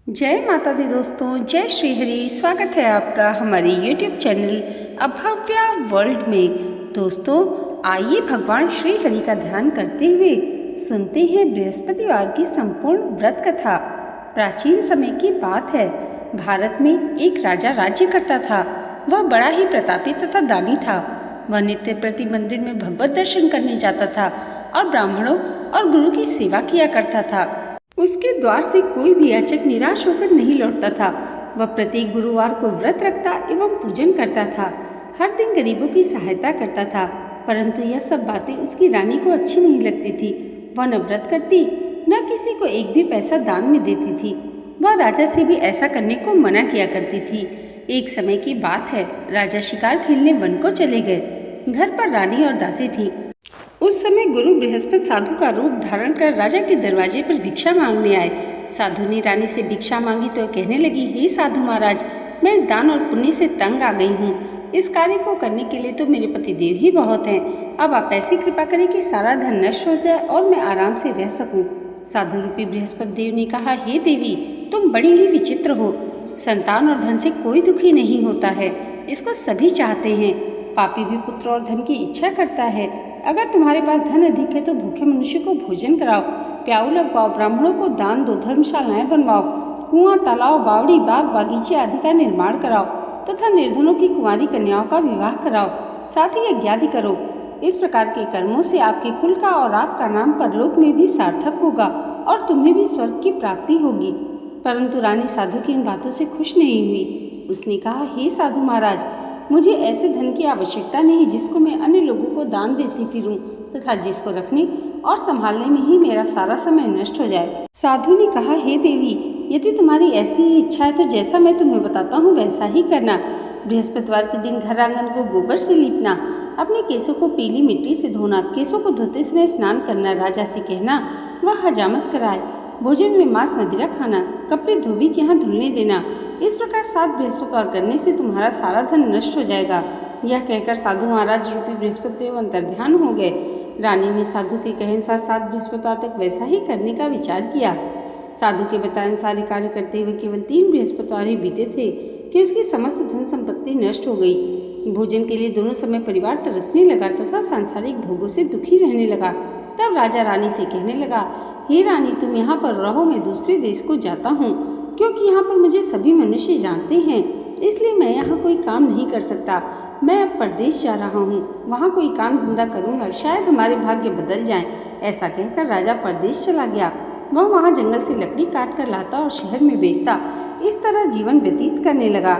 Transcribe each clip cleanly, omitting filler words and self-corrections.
जय माता दी दोस्तों, जय श्री हरि। स्वागत है आपका हमारे YouTube चैनल अभव्या वर्ल्ड में। दोस्तों, आइए भगवान श्री हरि का ध्यान करते हुए सुनते हैं बृहस्पतिवार की संपूर्ण व्रत कथा। प्राचीन समय की बात है। भारत में एक राजा राज्य करता था। वह बड़ा ही प्रतापी तथा दानी था। वह नित्य प्रति मंदिर में भगवत दर्शन करने जाता था और ब्राह्मणों और गुरु की सेवा किया करता था। उसके द्वार से कोई भी याचक निराश होकर नहीं लौटता था। वह प्रत्येक गुरुवार को व्रत रखता एवं पूजन करता था। हर दिन गरीबों की सहायता करता था, परंतु यह सब बातें उसकी रानी को अच्छी नहीं लगती थी। वह न व्रत करती, न किसी को एक भी पैसा दान में देती थी। वह राजा से भी ऐसा करने को मना किया करती थी। एक समय की बात है, राजा शिकार खेलने वन को चले गए। घर पर रानी और दासी थी। उस समय गुरु बृहस्पति साधु का रूप धारण कर राजा के दरवाजे पर भिक्षा मांगने आए। साधु ने रानी से भिक्षा मांगी तो कहने लगी, हे साधु महाराज, मैं इस दान और पुण्य से तंग आ गई हूँ। इस कार्य को करने के लिए तो मेरे पतिदेव ही बहुत हैं। अब आप ऐसी कृपा करें कि सारा धन नष्ट हो जाए और मैं आराम से रह सकूँ। साधु रूपी बृहस्पति देव ने कहा, हे देवी, तुम बड़ी ही विचित्र हो। संतान और धन से कोई दुखी नहीं होता है, इसको सभी चाहते हैं। पापी भी पुत्र और धन की इच्छा करता है। अगर तुम्हारे पास धन अधिक है तो भूखे मनुष्य को भोजन कराओ, प्याऊ लगवाओ, ब्राह्मणों को दान दो, धर्मशालाएं बनवाओ, कुआं, तालाब, बावड़ी, बाग, बागीचे आदि का निर्माण कराओ तथा निर्धनों की कुंवारी कन्याओं का विवाह कराओ, साथ ही यज्ञादि करो। इस प्रकार के कर्मों से आपके कुल का और आपका नाम परलोक में भी सार्थक होगा और तुम्हें भी स्वर्ग की प्राप्ति होगी। परंतु रानी साधु की इन बातों से खुश नहीं हुई। उसने कहा, हे साधु महाराज, मुझे ऐसे धन की आवश्यकता नहीं जिसको मैं अन्य लोगों को दान देती फिरूं तथा जिसको रखने और संभालने में ही मेरा सारा समय नष्ट हो जाए। साधु ने कहा, हे देवी, यदि तुम्हारी ऐसी ही इच्छा है तो जैसा मैं तुम्हें बताता हूँ वैसा ही करना। बृहस्पतिवार के दिन घर आंगन को गोबर से लीपना, अपने केसों को पीली मिट्टी से धोना, केसों को धोते समय स्नान करना, राजा से कहना वह हजामत कराए, भोजन में मांस मदिरा खाना, कपड़े धोबी के यहाँ धुलने देना। इस प्रकार 7 बृहस्पतिवार करने से तुम्हारा सारा धन नष्ट हो जाएगा। यह कहकर साधु महाराज रूपी बृहस्पति देव अंतर्ध्यान हो गए। रानी ने साधु के कहे अनुसार 7 बृहस्पतिवार तक वैसा ही करने का विचार किया। साधु के बताए अनुसार कार्य करते हुए केवल 3 बृहस्पतिवार ही बीते थे कि उसकी समस्त धन संपत्ति नष्ट हो गई। भोजन के लिए दोनों समय परिवार तरसने लगा तथा सांसारिक भोगों से दुखी रहने लगा। तब राजा रानी से कहने लगा, हे रानी, तुम यहाँ पर रहो, मैं दूसरे देश को जाता हूँ, क्योंकि यहाँ पर मुझे सभी मनुष्य जानते हैं, इसलिए मैं यहाँ कोई काम नहीं कर सकता। मैं अब परदेश जा रहा हूँ, वहाँ कोई काम धंधा करूँगा, शायद हमारे भाग्य बदल जाएं। ऐसा कहकर राजा परदेश चला गया। वह वहाँ जंगल से लकड़ी काट कर लाता और शहर में बेचता। इस तरह जीवन व्यतीत करने लगा।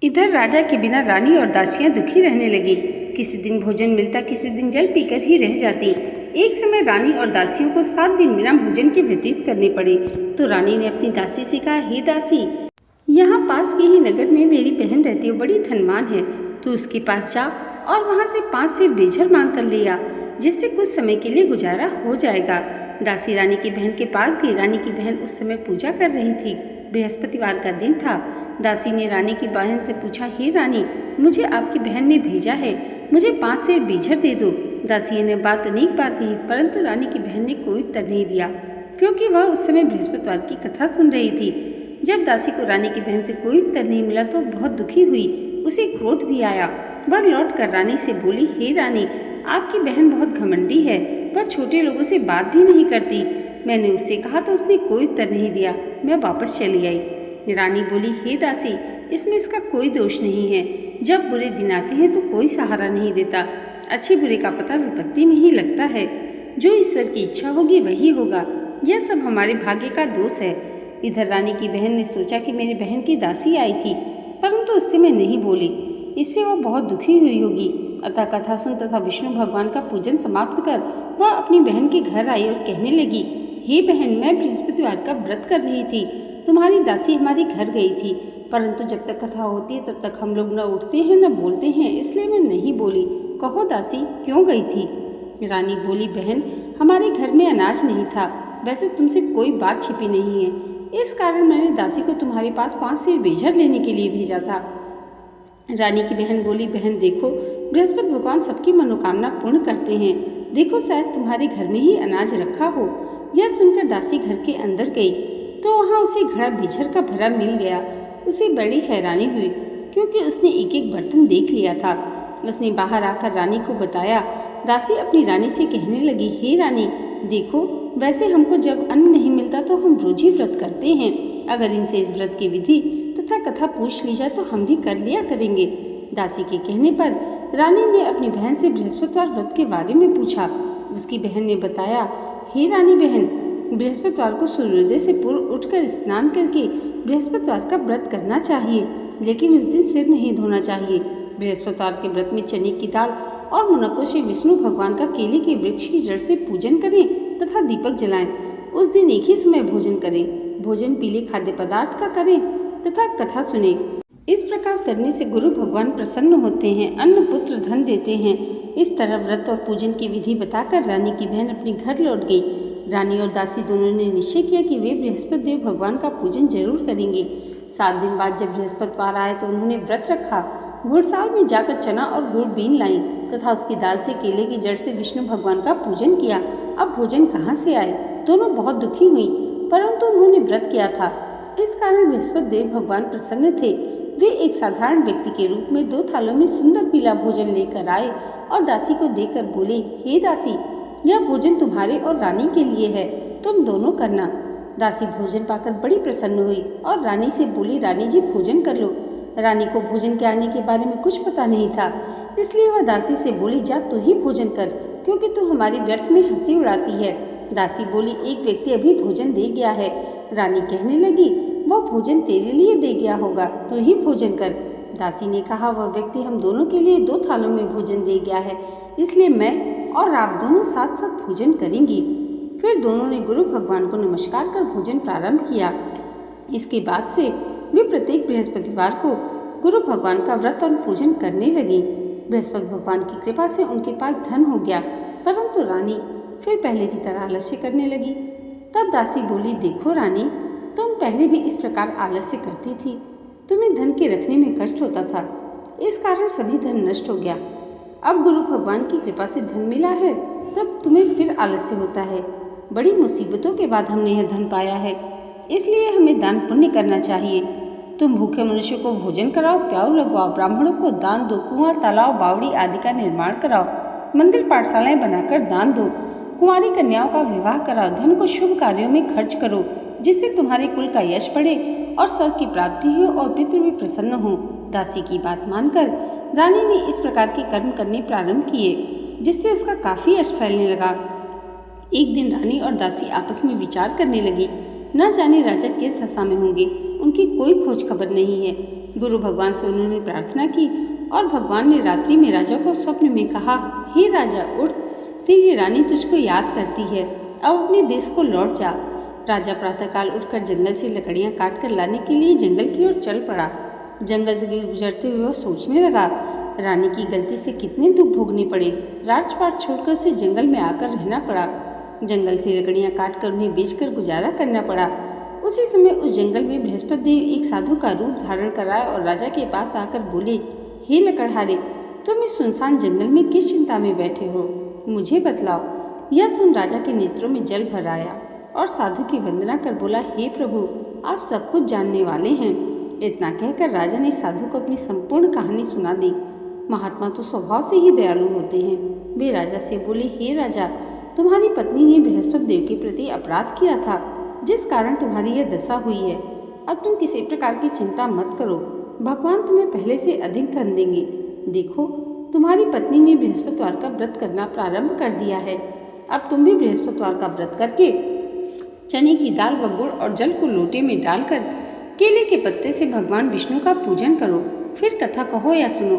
इधर राजा के बिना रानी और दासियाँ दुखी रहने लगी। किसी दिन भोजन मिलता, किसी दिन जल पीकर ही रह जाती। एक समय रानी और दासियों को 7 दिन बिना भोजन के व्यतीत करने पड़े। तो रानी ने अपनी दासी से कहा, हे दासी, यहाँ पास के ही नगर में मेरी बहन रहती है, बड़ी धनवान है। तू उसके पास जा और वहाँ से 5 सेर बेझर मांग कर ले आ, जिससे कुछ समय के लिए गुजारा हो जाएगा। दासी रानी की बहन के पास गई। रानी की बहन उस समय पूजा कर रही थी। बृहस्पतिवार का दिन था। दासी ने रानी की बहन से पूछा, हे रानी, मुझे आपकी बहन ने भेजा है, मुझे 5 सेर बेझर दे दो। दासी ने बात अनेक बार कही, परंतु रानी की बहन ने कोई उत्तर नहीं दिया, क्योंकि वह उस समय बृहस्पतिवार की कथा सुन रही थी। जब दासी को रानी की बहन से कोई उत्तर नहीं मिला तो बहुत दुखी हुई। उसे क्रोध भी आया। वह लौट कर रानी से बोली, हे रानी, आपकी बहन बहुत घमंडी है, वह छोटे लोगों से बात भी नहीं करती। मैंने उससे कहा तो उसने कोई उत्तर नहीं दिया। मैं वापस चली आई। रानी बोली, हे दासी, इसमें इसका कोई दोष नहीं है। जब बुरे दिन आते हैं तो कोई सहारा नहीं देता। अच्छे बुरे का पता विपत्ति में ही लगता है। जो ईश्वर की इच्छा होगी वही होगा। यह सब हमारे भाग्य का दोष है। इधर रानी की बहन ने सोचा कि मेरी बहन की दासी आई थी, परंतु उससे मैं नहीं बोली, इससे वह बहुत दुखी हुई होगी। अतः कथा सुन तथा विष्णु भगवान का पूजन समाप्त कर वह अपनी बहन के घर आई और कहने लगी, हे बहन, मैं बृहस्पतिवार का व्रत कर रही थी। तुम्हारी दासी हमारे घर गई थी, परंतु जब तक कथा होती है तब तक हम लोग न उठते हैं न बोलते हैं, इसलिए मैं नहीं बोली। कहो दासी, क्यों गई थी? रानी बोली, बहन, हमारे घर में अनाज नहीं था। वैसे तुमसे कोई बात छिपी नहीं है, इस कारण मैंने दासी को तुम्हारे पास 5 सेर बेझर लेने के लिए भेजा था। रानी की बहन बोली, बहन देखो, बृहस्पति भगवान सबकी मनोकामना पूर्ण करते हैं। देखो, शायद तुम्हारे घर में ही अनाज रखा हो। यह सुनकर दासी घर के अंदर गई तो वहाँ वहाँ उसे घड़ा बिझर का भरा मिल गया। उसे बड़ी हैरानी हुई क्योंकि उसने एक एक बर्तन देख लिया था। उसने बाहर आकर रानी को बताया। दासी अपनी रानी से कहने लगी, हे रानी, देखो, वैसे हमको जब अन्न नहीं मिलता तो हम रोज ही व्रत करते हैं। अगर इनसे इस व्रत की विधि तथा कथा पूछ ली जाए तो हम भी कर लिया करेंगे। दासी के कहने पर रानी ने अपनी बहन से बृहस्पतिवार व्रत के बारे में पूछा। उसकी बहन ने बताया, हे रानी बहन, बृहस्पतिवार को सूर्योदय से पूर्व उठकर स्नान करके बृहस्पतिवार का व्रत करना चाहिए, लेकिन उस दिन सिर नहीं धोना चाहिए। बृहस्पतिवार के व्रत में चने की दाल और मुनक्कों से विष्णु भगवान का केले के वृक्ष की जड़ से पूजन करें तथा दीपक जलाएं। उस दिन एक ही समय भोजन करें। भोजन पीले खाद्य पदार्थ का करें तथा कथा सुने। इस प्रकार करने से गुरु भगवान प्रसन्न होते हैं, अन्न पुत्र धन देते हैं। इस तरह व्रत और पूजन की विधि बताकर रानी की बहन अपने घर लौट गई। रानी और दासी दोनों ने निश्चय किया कि वे बृहस्पति देव भगवान का पूजन जरूर करेंगे। 7 दिन बाद जब बृहस्पतिवार आए तो उन्होंने व्रत रखा। घुड़साल में जाकर चना और गुड़ बीन लाई तथा उसकी दाल से केले की जड़ से विष्णु भगवान का पूजन किया। अब भोजन कहाँ से आए? दोनों बहुत दुखी हुई, परंतु उन्होंने व्रत किया था, इस कारण बृहस्पति देव भगवान प्रसन्न थे। वे एक साधारण व्यक्ति के रूप में 2 थालों में सुंदर पीला भोजन लेकर आए और दासी को देकर बोले, हे दासी, यह भोजन तुम्हारे और रानी के लिए है, तुम दोनों करना। दासी भोजन पाकर बड़ी प्रसन्न हुई और रानी से बोली, रानी जी भोजन कर लो। रानी को भोजन के आने के बारे में कुछ पता नहीं था, इसलिए वह दासी से बोली, जा तू ही भोजन कर, क्योंकि तू हमारी व्यर्थ में हंसी उड़ाती है। दासी बोली, एक व्यक्ति अभी भोजन दे गया है। रानी कहने लगी, वह भोजन तेरे लिए दे गया होगा, तू ही भोजन कर। दासी ने कहा, वह व्यक्ति हम दोनों के लिए 2 थालों में भोजन दे गया है, इसलिए मैं और आप दोनों साथ साथ भोजन करेंगी। फिर दोनों ने गुरु भगवान को नमस्कार कर भोजन प्रारंभ किया। इसके बाद से वे प्रत्येक बृहस्पतिवार को गुरु भगवान का व्रत और पूजन करने लगी। बृहस्पति भगवान की कृपा से उनके पास धन हो गया, परंतु रानी फिर पहले की तरह आलस्य करने लगी। तब दासी बोली, देखो रानी, तुम पहले भी इस प्रकार आलस्य करती थी, तुम्हें धन के रखने में कष्ट होता था, इस कारण सभी धन नष्ट हो गया। अब गुरु भगवान की कृपा से धन मिला है, तब तुम्हें फिर आलस्य होता है। बड़ी मुसीबतों के बाद हमने यह धन पाया है, इसलिए हमें दान पुण्य करना चाहिए। तुम भूखे मनुष्य को भोजन कराओ, प्याऊ लगवाओ, ब्राह्मणों को दान दो, कुआं, तालाब, बावड़ी आदि का निर्माण कराओ, मंदिर पाठशालाएं बनाकर दान दो, कुंवारी कन्याओं का विवाह कराओ, धन को शुभ कार्यों में खर्च करो, जिससे तुम्हारे कुल का यश बढ़े और स्वर्ग की प्राप्ति हो और पितृ भी प्रसन्न हो। दासी की बात मानकर रानी ने इस प्रकार के कर्म करने प्रारंभ किए, जिससे उसका काफी यश फैलने लगा। एक दिन रानी और दासी आपस में विचार करने लगी, न जाने राजा किस दशा में होंगे, उनकी कोई खोज खबर नहीं है। गुरु भगवान से उन्होंने प्रार्थना की और भगवान ने रात्रि में राजा को स्वप्न में कहा, हे राजा, उठ, तेरी रानी तुझको याद करती है, अब अपने देश को लौट जा। राजा प्रातःकाल उठकर जंगल से लकड़ियां काटकर लाने के लिए जंगल की ओर चल पड़ा। जंगल से गुजरते हुए वह सोचने लगा, रानी की गलती से कितने दुख भोगने पड़े, राजपाट छोड़कर उसे जंगल में आकर रहना पड़ा। जंगल से लकड़ियां काटकर उन्हें बेचकर गुजारा करना पड़ा। उसी समय उस जंगल में बृहस्पति देव एक साधु का रूप धारण कर आए और राजा के पास आकर बोले, हे लकड़हारे, तुम इस सुनसान जंगल में किस चिंता में बैठे हो, मुझे बतलाओ। यह सुन राजा के नेत्रों में जल भर आया और साधु की वंदना कर बोला, हे प्रभु, आप सब कुछ जानने वाले हैं। इतना कहकर राजा ने साधु को अपनी संपूर्ण कहानी सुना दी। महात्मा तो स्वभाव से ही दयालु होते हैं। वे राजा से बोले, हे राजा, तुम्हारी पत्नी ने बृहस्पति देव के प्रति अपराध किया था, जिस कारण तुम्हारी यह दशा हुई है। अब तुम किसी प्रकार की चिंता मत करो, भगवान तुम्हें पहले से अधिक धन देंगे। देखो, तुम्हारी पत्नी ने बृहस्पतिवार का व्रत करना प्रारंभ कर दिया है। अब तुम भी बृहस्पतिवार का व्रत करके चने की दाल व गुड़ और जल को लोटे में डालकर केले के पत्ते से भगवान विष्णु का पूजन करो, फिर कथा कहो या सुनो,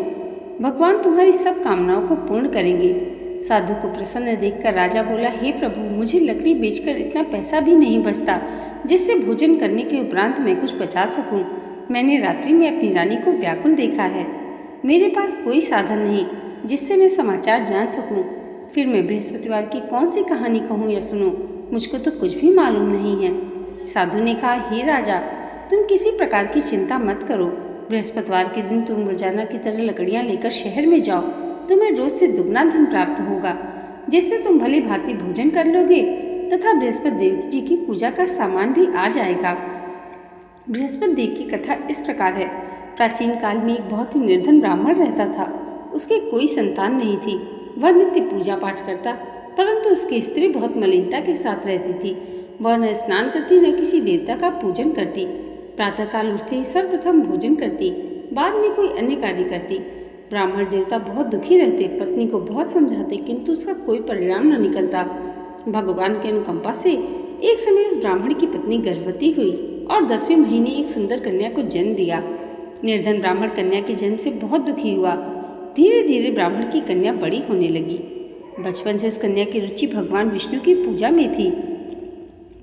भगवान तुम्हारी सब कामनाओं को पूर्ण करेंगे। साधु को प्रसन्न देखकर राजा बोला, हे प्रभु, मुझे लकड़ी बेचकर इतना पैसा भी नहीं बचता जिससे भोजन करने के उपरांत मैं कुछ बचा सकूं। मैंने रात्रि में अपनी रानी को व्याकुल देखा है। मेरे पास कोई साधन नहीं जिससे मैं समाचार जान सकूं। फिर मैं बृहस्पतिवार की कौन सी कहानी कहूँ या सुनूं, मुझको तो कुछ भी मालूम नहीं है। साधु ने कहा, हे राजा, तुम किसी प्रकार की चिंता मत करो। बृहस्पतिवार के दिन तुम रोजाना की तरह लकड़ियाँ लेकर शहर में जाओ, तुम्हें रोज से दुगना धन प्राप्त होगा, जिससे तुम भली भांति भोजन कर लोगे तथा बृहस्पति देव जी की पूजा का सामान भी आ जाएगा। बृहस्पति देव की कथा इस प्रकार है। प्राचीन काल में एक बहुत ही निर्धन ब्राह्मण रहता था। उसके कोई संतान नहीं थी। वह नित्य पूजा पाठ करता, परंतु उसकी स्त्री बहुत मलिनता के साथ रहती थी। वह न स्नान करती न किसी देवता का पूजन करती। प्रातःकाल उठते ही सर्वप्रथम भोजन करती, बाद में कोई अन्य कार्य करती। ब्राह्मण देवता बहुत दुखी रहते, पत्नी को बहुत समझाते, किंतु उसका कोई परिणाम न निकलता। भगवान की अनुकंपा से एक समय उस ब्राह्मण की पत्नी गर्भवती हुई और 10वें महीने एक सुंदर कन्या को जन्म दिया। निर्धन ब्राह्मण कन्या के जन्म से बहुत दुखी हुआ। धीरे धीरे ब्राह्मण की कन्या बड़ी होने लगी। बचपन से उस कन्या की रुचि भगवान विष्णु की पूजा में थी।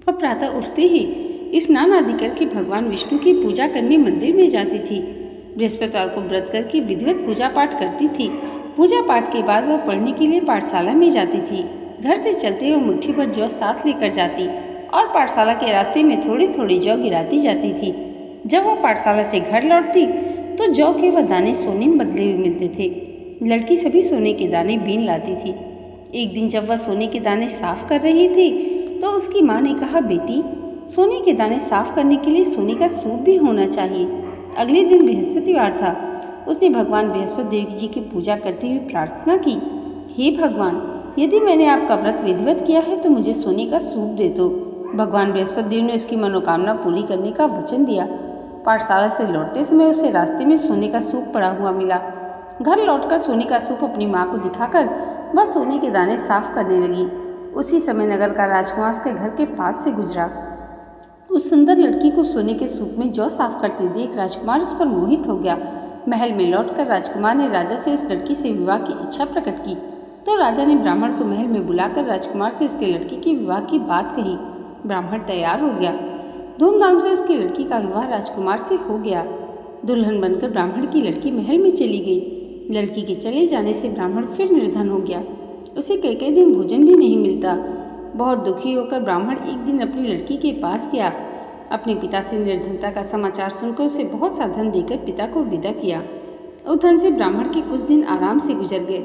वह प्रातः उठते ही स्नान आदि करके भगवान विष्णु की पूजा करने मंदिर में जाती थी। बृहस्पतिवार को व्रत करके विधिवत पूजा पाठ करती थी। पूजा पाठ के बाद वह पढ़ने के लिए पाठशाला में जाती थी। घर से चलते हुए मुट्ठी भर जौ साथ लेकर जाती और पाठशाला के रास्ते में थोड़ी थोड़ी जौ गिराती जाती थी। जब वह पाठशाला से घर लौटती तो जौ के वह दाने सोने में बदले हुए मिलते थे। लड़की सभी सोने के दाने बीन लाती थी। एक दिन जब वह सोने के दाने साफ कर रही थी तो उसकी माँ ने कहा, बेटी, सोने के दाने साफ करने के लिए सोने का सूप भी होना चाहिए। अगले दिन बृहस्पतिवार था। उसने भगवान बृहस्पति देव जी की पूजा करते हुए प्रार्थना की, हे भगवान, यदि मैंने आपका व्रत विधिवत किया है तो मुझे सोने का सूप दे दो। भगवान बृहस्पति देव ने उसकी मनोकामना पूरी करने का वचन दिया। पाठशाला से लौटते समय उसे रास्ते में सोने का सूप पड़ा हुआ मिला। घर लौटकर सोने का सूप अपनी माँ को दिखाकर वह सोने के दाने साफ करने लगी। उसी समय नगर का राजकुमार उसके घर के पास से गुजरा। उस सुंदर लड़की को सोने के सूप में जौ साफ करते देख राजकुमार उस पर मोहित हो गया। महल में लौटकर राजकुमार ने राजा से उस लड़की से विवाह की इच्छा प्रकट की। तो राजा ने ब्राह्मण को महल में बुलाकर राजकुमार से उसके लड़की के विवाह की बात कही। ब्राह्मण तैयार हो गया। धूमधाम से उसकी लड़की का विवाह राजकुमार से हो गया। दुल्हन बनकर ब्राह्मण की लड़की महल में चली गई। लड़की के चले जाने से ब्राह्मण फिर निर्धन हो गया। उसे कई दिन भोजन भी नहीं मिलता। बहुत दुखी होकर ब्राह्मण एक दिन अपनी लड़की के पास गया। अपने पिता से निर्धनता का समाचार सुनकर उसे बहुत सा धन देकर पिता को विदा किया। उस धन से ब्राह्मण के कुछ दिन आराम से गुजर गए,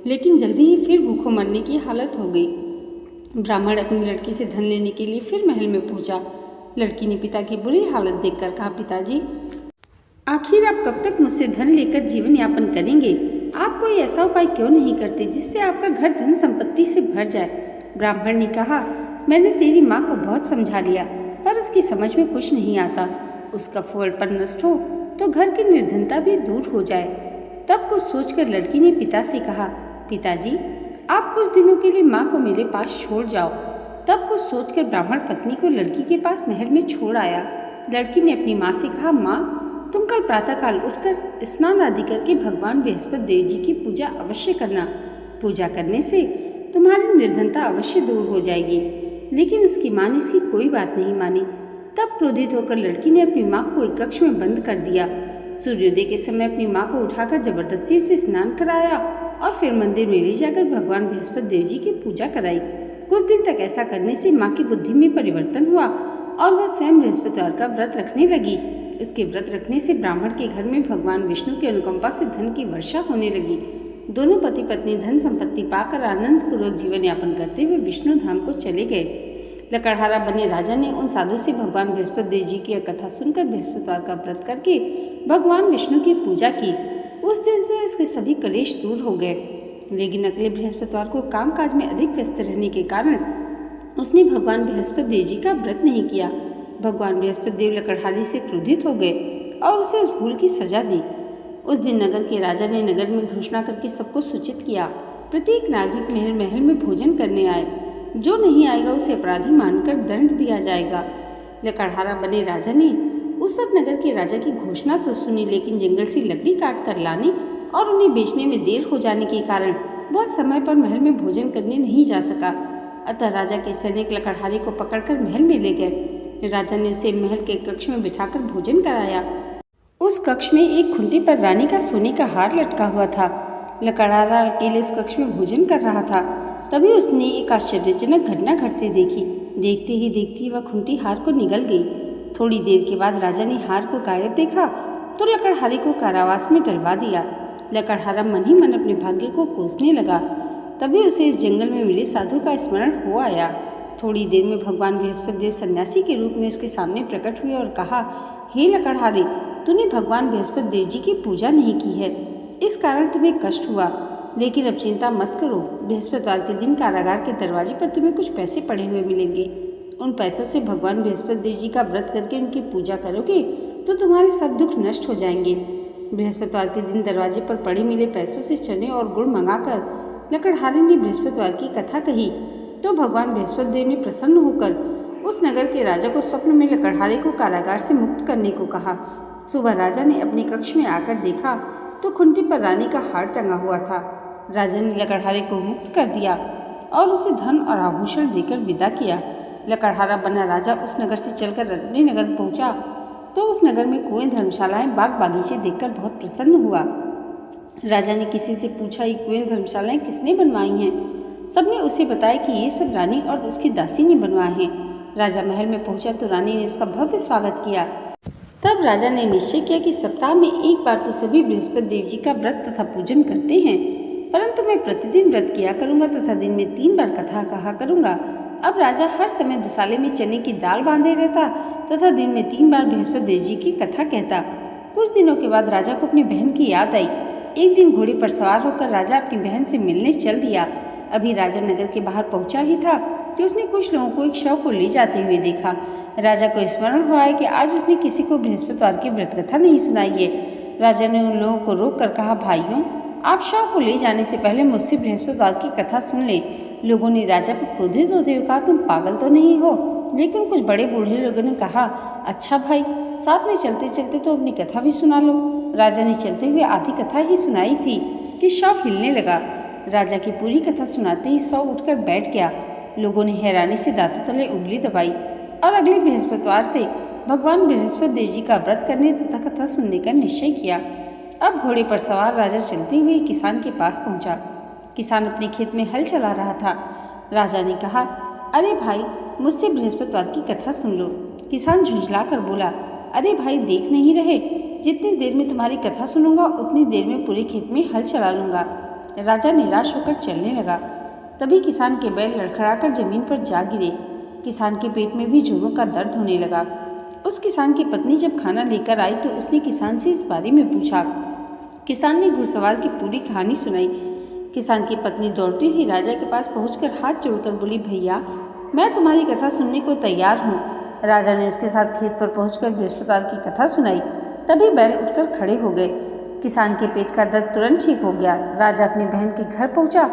लेकिन जल्दी ही फिर भूखों मरने की हालत हो गई। ब्राह्मण अपनी लड़की से धन लेने के लिए फिर महल में पहुंचा। लड़की ने पिता की बुरी हालत देखकर कहा, पिताजी, आखिर आप कब तक मुझसे धन लेकर जीवन यापन करेंगे? आप कोई ऐसा उपाय क्यों नहीं करते जिससे आपका घर धन संपत्ति से भर जाए? ब्राह्मण ने कहा, मैंने तेरी माँ को बहुत समझा लिया, पर उसकी समझ में कुछ नहीं आता। उसका फूलपन नष्ट हो तो घर की निर्धनता भी दूर हो जाए। तब कुछ सोचकर लड़की ने पिता से कहा, पिताजी, आप कुछ दिनों के लिए माँ को मेरे पास छोड़ जाओ। तब कुछ सोचकर ब्राह्मण पत्नी को लड़की के पास महल में छोड़ आया। लड़की ने अपनी माँ से कहा, माँ, तुम कल प्रातःकाल उठकर स्नान आदि करके भगवान बृहस्पति देव जी की पूजा अवश्य करना। पूजा करने से तुम्हारी निर्धनता अवश्य दूर हो जाएगी। लेकिन उसकी माँ ने उसकी कोई बात नहीं मानी। तब क्रोधित होकर लड़की ने अपनी माँ को एक कक्ष में बंद कर दिया। सूर्योदय के समय अपनी माँ को उठाकर जबरदस्ती उसे स्नान कराया और फिर मंदिर में ले जाकर भगवान बृहस्पति देव जी की पूजा कराई। कुछ दिन तक ऐसा करने से माँ की बुद्धि में परिवर्तन हुआ और वह स्वयं बृहस्पतिवार का व्रत रखने लगी। इसके व्रत रखने से ब्राह्मण के घर में भगवान विष्णु की अनुकंपा से धन की वर्षा होने लगी। दोनों पति पत्नी धन संपत्ति पाकर आनंद पूर्वक जीवन यापन करते हुए विष्णु धाम को चले गए। लकड़हारा बने राजा ने उन साधु से भगवान बृहस्पति देव जी की कथा सुनकर बृहस्पतिवार का व्रत करके भगवान विष्णु की पूजा की। उस दिन से उसके सभी कलेश दूर हो गए। लेकिन अगले बृहस्पतिवार को कामकाज में अधिक व्यस्त रहने के कारण उसने भगवान बृहस्पति देव जी का व्रत नहीं किया। भगवान बृहस्पति देव लकड़हारी से क्रोधित हो गए और उसे उस भूल की सजा दी। उस दिन नगर के राजा ने नगर में घोषणा करके सबको सूचित किया, प्रत्येक नागरिक महल में भोजन करने आए। जो नहीं आएगा उसे अपराधी मानकर दंड दिया जाएगा। लकड़हारा बने राजा ने उस नगर के राजा की घोषणा तो सुनी, लेकिन जंगल से लकड़ी काट कर लाने और उन्हें बेचने में देर हो जाने के कारण वह समय पर महल में भोजन करने नहीं जा सका। अतः राजा के सैनिक लकड़हारे को पकड़कर महल में ले गए। राजा ने उसे महल के कक्ष में बिठाकर भोजन कराया। उस कक्ष में एक खुंटी पर रानी का सोने का हार लटका हुआ था। लकड़हारा अकेले उस कक्ष में भोजन कर रहा था। तभी उसने एक आश्चर्यजनक घटना घटते देखी। देखते ही देखती वह खुंटी हार को निगल गई। थोड़ी देर के बाद राजा ने हार को गायब देखा तो लकड़हारे को कारावास में डलवा दिया। लकड़हारा मन ही मन अपने भाग्य को कोसने लगा। तभी उसे इस जंगल में मिले साधु का स्मरण हो आया। थोड़ी देर में भगवान बृहस्पति देव सन्यासी के रूप में उसके सामने प्रकट हुए और कहा, हे लकड़हारे, तूने भगवान बृहस्पति देव जी की पूजा नहीं की है, इस कारण तुम्हें कष्ट हुआ। लेकिन अब चिंता मत करो, बृहस्पतिवार के दिन कारागार के दरवाजे पर तुम्हें कुछ पैसे पड़े हुए मिलेंगे। उन पैसों से भगवान बृहस्पति देव जी का व्रत करके उनकी पूजा करोगे तो तुम्हारे सब दुख नष्ट हो जाएंगे। बृहस्पतिवार के दिन दरवाजे पर पड़े मिले पैसों से चने और गुड़ मंगाकर लकड़हारे ने बृहस्पतिवार की कथा कही तो भगवान बृहस्पति देव ने प्रसन्न होकर उस नगर के राजा को स्वप्न में लकड़हारे को कारागार से मुक्त करने को कहा। सुबह राजा ने अपने कक्ष में आकर देखा तो खुंटी पर रानी का हार टंगा हुआ था। राजा ने लकड़हारे को मुक्त कर दिया और उसे धन और आभूषण देकर विदा किया। लकड़हारा बना राजा उस नगर से चलकर अपने नगर पहुंचा तो उस नगर में कुएं, धर्मशालाएं, बाग बागीचे देखकर बहुत प्रसन्न हुआ। राजा ने किसी से पूछा, ये कुएं, धर्मशालाएं किसने बनवाई हैं? सबने उसे बताया कि ये सब रानी और उसकी दासी ने बनवाए हैं। राजा महल में पहुंचा तो रानी ने उसका भव्य स्वागत किया। तब राजा ने निश्चय किया कि सप्ताह में एक बार तो सभी बृहस्पति देव जी का व्रत तथा पूजन करते हैं, परंतु मैं प्रतिदिन व्रत किया करूंगा तथा दिन में 3 बार कथा कहा करूंगा। अब राजा हर समय दुसाले में चने की दाल बांधे रहता तथा दिन में 3 बार बृहस्पति देव जी की कथा कहता। कुछ दिनों के बाद राजा को अपनी बहन की याद आई। एक दिन घोड़े पर सवार होकर राजा अपनी बहन से मिलने चल दिया। अभी राजा नगर के बाहर पहुंचा ही था कि उसने कुछ लोगों को एक शव को ले जाते हुए देखा। राजा को स्मरण हुआ है कि आज उसने किसी को बृहस्पतिवार की व्रत कथा नहीं सुनाई है। राजा ने उन लोगों को रोक कर कहा, भाइयों, आप शव को ले जाने से पहले मुझसे बृहस्पतिवार की कथा सुन ले। लोगों ने राजा पर क्रोधित होते हुए कहा, तुम पागल तो नहीं हो? लेकिन कुछ बड़े बूढ़े लोगों ने कहा, अच्छा भाई, साथ में चलते चलते तो अपनी कथा भी सुना लो। राजा ने चलते हुए आधी कथा ही सुनाई थी कि शव हिलने लगा। राजा की पूरी कथा सुनाते ही शव उठकर बैठ गया। लोगों ने हैरानी से दांतों तले उंगली दबाई और अगले बृहस्पतिवार से भगवान बृहस्पति देव जी का व्रत करने तथा कथा सुनने का निश्चय किया। अब घोड़े पर सवार राजा चलते हुए किसान के पास पहुंचा। किसान अपने खेत में हल चला रहा था। राजा ने कहा, अरे भाई, मुझसे बृहस्पतिवार की कथा सुन लो। किसान झुंझला कर बोला, अरे भाई, देख नहीं रहे, जितनी देर में तुम्हारी कथा सुनूंगा उतनी देर में पूरे खेत में हल चला लूंगा। राजा निराश होकर चलने लगा। तभी किसान के बैल लड़खड़ाकर जमीन पर जा गिरे। किसान के पेट में भी जोरों का दर्द होने लगा। उस किसान की पत्नी जब खाना लेकर आई तो उसने किसान से इस बारे में पूछा। किसान ने घुड़सवार की पूरी कहानी सुनाई। किसान की पत्नी दौड़ती हुई राजा के पास पहुंचकर हाथ जोड़कर बोली, भैया, मैं तुम्हारी कथा सुनने को तैयार हूँ। राजा ने उसके साथ खेत पर पहुंचकर बृहस्पतिवार की कथा सुनाई। तभी बैल उठकर खड़े हो गए। किसान के पेट का दर्द तुरंत ठीक हो गया। राजा अपनी बहन के घर पहुंचा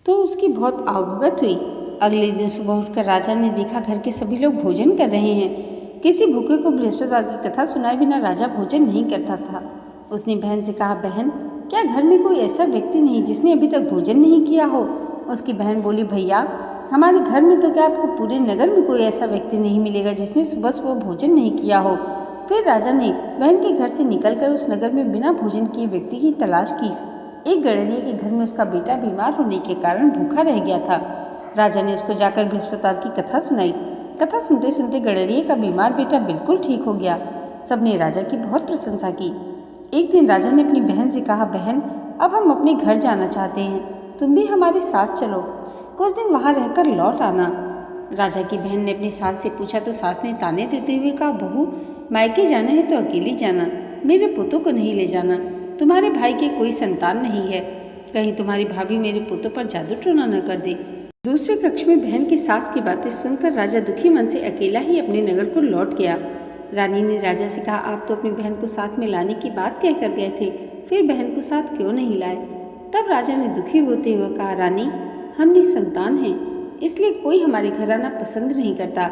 तो उसकी बहुत आवभगत हुई। अगले दिन सुबह उठकर राजा ने देखा घर के सभी लोग भोजन कर रहे हैं। किसी भूखे को बृहस्पतिवार की कथा सुनाए बिना राजा भोजन नहीं करता था। उसने बहन से कहा, बहन, क्या घर में कोई ऐसा व्यक्ति नहीं जिसने अभी तक भोजन नहीं किया हो? उसकी बहन बोली, भैया, हमारे घर में तो क्या आपको पूरे नगर में कोई ऐसा व्यक्ति नहीं मिलेगा जिसने सुबह सुबह भोजन नहीं किया हो। फिर राजा ने बहन के घर से निकलकर उस नगर में बिना भोजन किए व्यक्ति की तलाश की। एक गड़रिये के घर में उसका बेटा बीमार होने के कारण भूखा रह गया था। राजा ने उसको जाकर बृहस्पतिवार की कथा सुनाई। कथा सुनते सुनते गड़रिये का बीमार बेटा बिल्कुल ठीक हो गया। सबने राजा की बहुत प्रशंसा की। एक दिन राजा ने अपनी बहन से कहा, बहन, अब हम अपने घर जाना चाहते हैं, तुम भी हमारे साथ चलो, कुछ दिन वहाँ रहकर लौट आना। राजा की बहन ने अपनी सास से पूछा तो सास ने ताने देते हुए कहा, बहू, मायके जाना है तो अकेली जाना, मेरे पुतों को नहीं ले जाना। तुम्हारे भाई के कोई संतान नहीं है, कहीं तुम्हारी भाभी मेरे पुतों पर जादू टोना न कर दे। दूसरे कक्ष में बहन की सास की बातें सुनकर राजा दुखी मन से अकेला ही अपने नगर को लौट गया। रानी ने राजा से कहा, आप तो अपनी बहन को साथ में लाने की बात कह कर गए थे, फिर बहन को साथ क्यों नहीं लाए? तब राजा ने दुखी होते हुए कहा, रानी, हम निसंतान हैं, इसलिए कोई हमारे घर आना पसंद नहीं करता।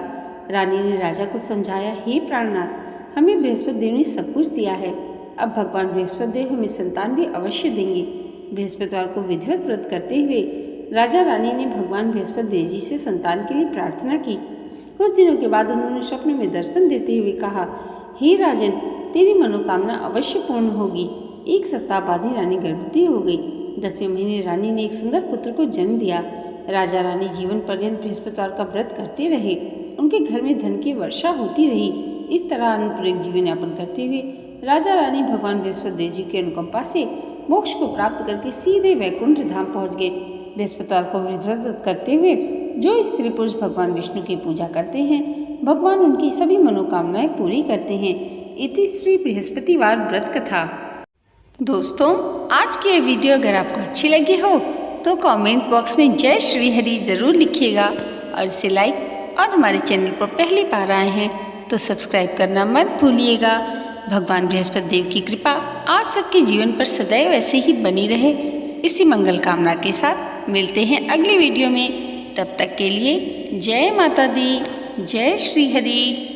रानी ने राजा को समझाया, हे प्राणनाथ, हमें बृहस्पति देव ने सब कुछ दिया है, अब भगवान बृहस्पति देव हमें संतान भी अवश्य देंगे। बृहस्पतिवार को विधिवत व्रत करते हुए राजा रानी ने भगवान बृहस्पति देव जी से संतान के लिए प्रार्थना की। कुछ दिनों के बाद उन्होंने स्वप्न में दर्शन देते हुए कहा, हे राजन, तेरी मनोकामना अवश्य पूर्ण होगी। 1 सप्ताह बाद ही रानी गर्भवती हो गई। 10वें महीने रानी ने एक सुंदर पुत्र को जन्म दिया। राजा रानी जीवन पर्यंत बृहस्पतिवार का व्रत करते रहे। उनके घर में धन की वर्षा होती रही। इस तरह अनुपूरक जीवन यापन करते हुए राजा रानी भगवान बृहस्पति देव जी की अनुकंपा से मोक्ष को प्राप्त करके सीधे वैकुंठ धाम पहुँच गए। बृहस्पतिवार को विधिवत करते हुए जो स्त्री पुरुष भगवान विष्णु की पूजा करते हैं, भगवान उनकी सभी मनोकामनाएं पूरी करते हैं। इति श्री बृहस्पतिवार व्रत कथा। दोस्तों, आज की ये वीडियो अगर आपको अच्छी लगी हो तो कमेंट बॉक्स में जय श्री हरि ज़रूर लिखिएगा और इसे लाइक और हमारे चैनल पर पहली बार आए हैं तो सब्सक्राइब करना मत भूलिएगा। भगवान बृहस्पति देव की कृपा आप सबके जीवन पर सदैव ऐसे ही बनी रहे, इसी मंगल कामना के साथ मिलते हैं अगली वीडियो में। तब तक के लिए जय माता दी, जय श्री हरि।